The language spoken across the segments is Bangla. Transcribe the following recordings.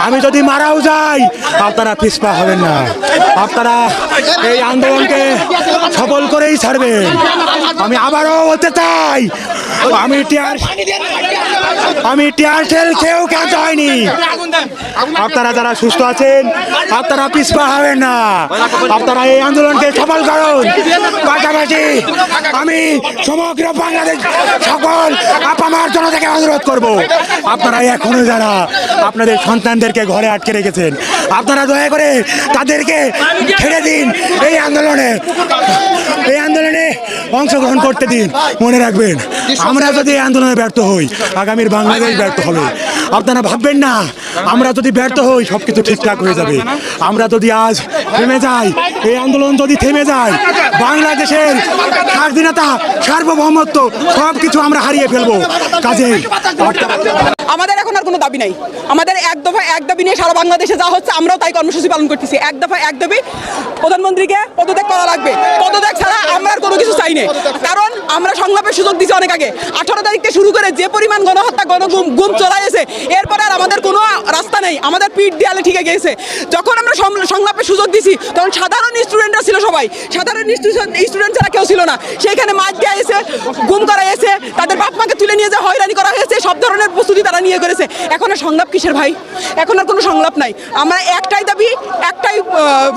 আমি যদি মারাও যাই আপনারা পিছপা হবেন না, আপনারা এই আন্দোলনকে সফল করেই ছাড়বেন। আমি আবারও বলতে চাই, আমি টিয়ার সেল খেয়েও ক্যান্সার হয়নি। আপনারা যারা সুস্থ আছেন আপনারা পিছপা হবেন না, আপনারা এই আন্দোলনকে সফল করুন। পাশাপাশি আমি সমগ্র বাংলাদেশ সকল আপামার জনতাকে অনুরোধ করব, আপনারা এখনো যারা আপনাদের সন্তানদেরকে ঘরে আটকে রেখেছেন আপনারা দয়া করে তাদেরকে ছেড়ে দিন, এই আন্দোলনে অংশগ্রহণ করতে দিন। মনে রাখবেন, আমরা যদি এই আন্দোলনে ব্যর্থ হই আগামীর বাংলাদেশ ব্যর্থ হবে। আপনারা ভাববেন না আমরা যদি ব্যর্থ হই সবকিছু ঠিকঠাক হয়ে যাবে। আমরা যদি আজ থেমে যাই, এই আন্দোলন যদি থেমে যায়, বাংলাদেশের স্বাধীনতা সার্বভৌমত্ব সবকিছু আমরা হারিয়ে ফেলবো। কাজেই আমাদের এখন আর কোনো দাবি নাই। আমাদের এক দফা এক দাবি নিয়ে সারা বাংলাদেশে যা হচ্ছে আমরাও তাই কর্মসূচি পালন করতেছি। এক দফা এক দাবি, প্রধানমন্ত্রীকে পদত্যাগ করা লাগবে। পদত্যাগ ছাড়া আমরা আর কোনো কিছু চাই না। কারণ আমরা সংলাপের সুযোগ দিচ্ছি অনেক আগে, 18 তারিখ থেকে শুরু করে যে পরিমাণ গণহত্যা গুম চলাইছে, এরপরে আর আমাদের কোনো রাস্তা নেই, আমাদের পিঠ দেয়ালে ঠিকে গিয়েছে। যখন আমরা সংলাপের সুযোগ দিছি তখন সাধারণ স্টুডেন্টরা ছিল, সবাই সাধারণ স্টুডেন্ট ছাড়া কেউ ছিল না। সেইখানে মাইক দেওয়া হয়েছে, গুম করা হয়েছে, তাদের বাপ মাকে তুলে নিয়ে যে হয়রানি করা হয়েছে, সব ধরনের প্রস্তুতি তারা নিয়ে করেছে। এখন আর সংলাপ কিসের ভাই? এখন আর কোনো সংলাপ নাই। আমরা একটাই দাবি, একটাই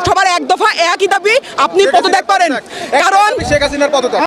সবার এক দফা একই দাবি, আপনি পদত্যাগ করেন। কারণ শেখ হাসিনার পদত্যাগ।